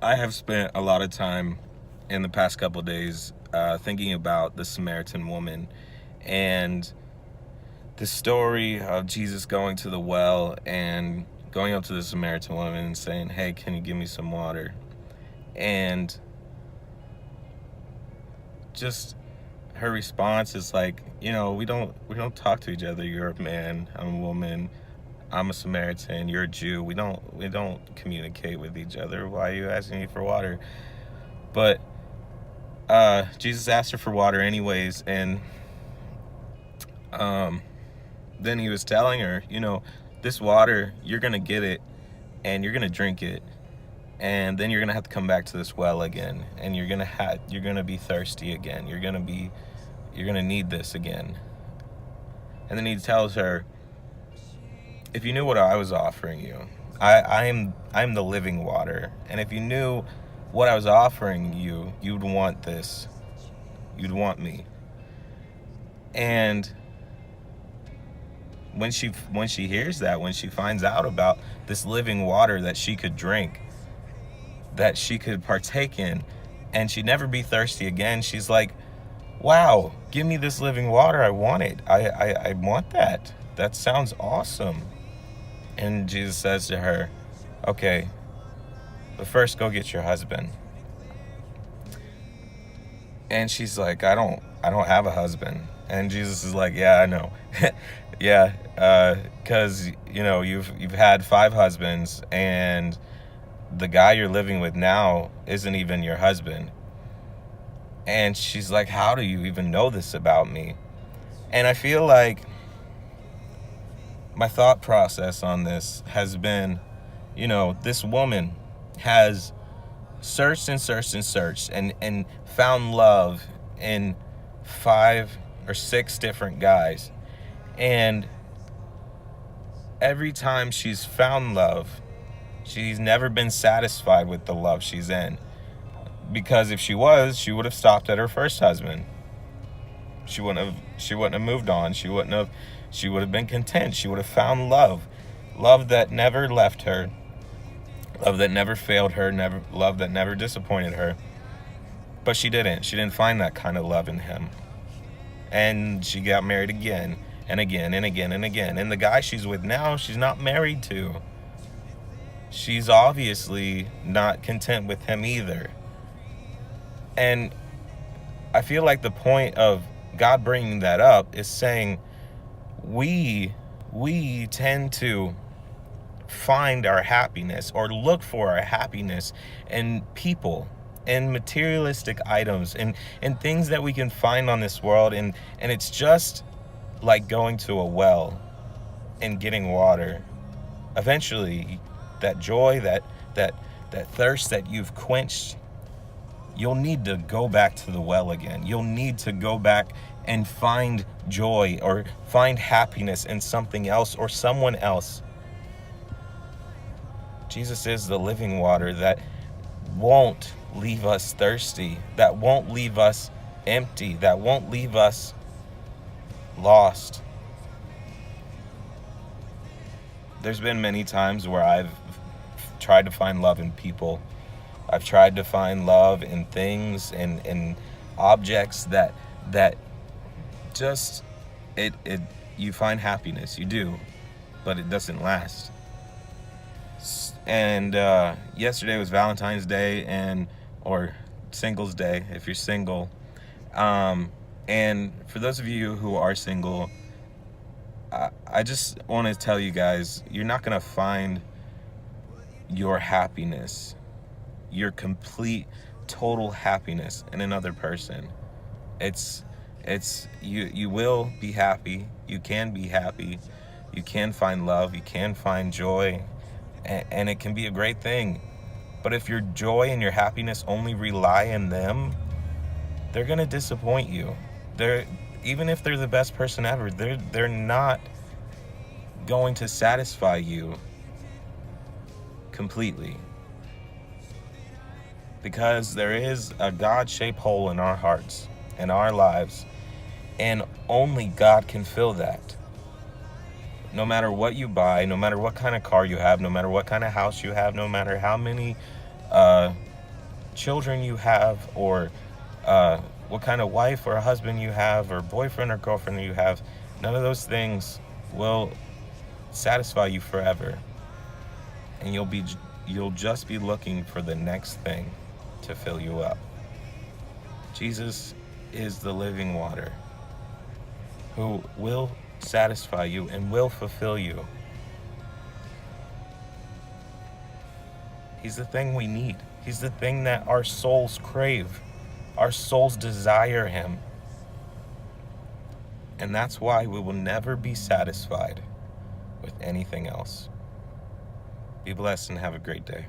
I have spent a lot of time in the past couple of days thinking about the Samaritan woman and the story of Jesus going to the well and going up to the Samaritan woman and saying, "Hey, can you give me some water?" And just her response is like, we don't talk to each other. You're a man, I'm a woman. I'm a Samaritan, you're a Jew. We don't communicate with each other. Why are you asking me for water? But Jesus asked her for water anyways, and um, then he was telling her, this water, you're gonna get it, and you're gonna drink it, and then you're gonna have to come back to this well again, and you're gonna be thirsty again. You're gonna need this again. And then he tells her, if you knew what I was offering you, I'm the living water, and if you knew what I was offering you, you'd want this. You'd want me. And when she hears that, when she finds out about this living water that she could drink, that she could partake in, and she'd never be thirsty again, she's like, wow, give me this living water. I want it. I want that. That sounds awesome. And Jesus says to her, okay, but first go get your husband. And she's like, I don't have a husband. And Jesus is like, yeah, I know. Yeah, because you've had 5 husbands, and the guy you're living with now isn't even your husband. And she's like, how do you even know this about me? And I feel like my thought process on this has been, this woman has searched and searched and searched and found love in 5 or 6 different guys. And every time she's found love, she's never been satisfied with the love she's in. Because if she was, she would have stopped at her first husband. She wouldn't have moved on. She would have been content. She would have found love. Love that never left her. Love that never failed her, love that never disappointed her. But she didn't. She didn't find that kind of love in him. And she got married again and again and again and again. And the guy she's with now, she's not married to. She's obviously not content with him either. And I feel like the point of God bringing that up is saying we tend to find our happiness or look for our happiness in people and materialistic items and things that we can find on this world, and it's just like going to a well and getting water. Eventually that joy, that thirst that you've quenched, you'll need to go back to the well again. You'll need to go back and find joy or find happiness in something else or someone else. Jesus is the living water that won't leave us thirsty, that won't leave us empty, that won't leave us lost. There's been many times where I've tried to find love in people. I've tried to find love in things and objects that just it you find happiness, you do, but it doesn't last. And yesterday was Valentine's Day or Singles Day if you're single. And for those of you who are single, I just want to tell you guys, you're not going to find your happiness, your complete, total happiness in another person. It's you will be happy. You can be happy. You can find love. You can find joy. And it can be a great thing. But if your joy and your happiness only rely on them, they're going to disappoint you. Even if they're the best person ever, they're not going to satisfy you completely. Because there is a God-shaped hole in our hearts, in our lives, and only God can fill that. No matter what you buy, no matter what kind of car you have, no matter what kind of house you have, no matter how many uh, children you have, or what kind of wife or husband you have, or boyfriend or girlfriend you have. None of those things will satisfy you forever, and you'll just be looking for the next thing to fill you up. Jesus is the living water who will satisfy you and will fulfill you. He's the thing we need. He's the thing that our souls crave. Our souls desire him. And that's why we will never be satisfied with anything else. Be blessed and have a great day.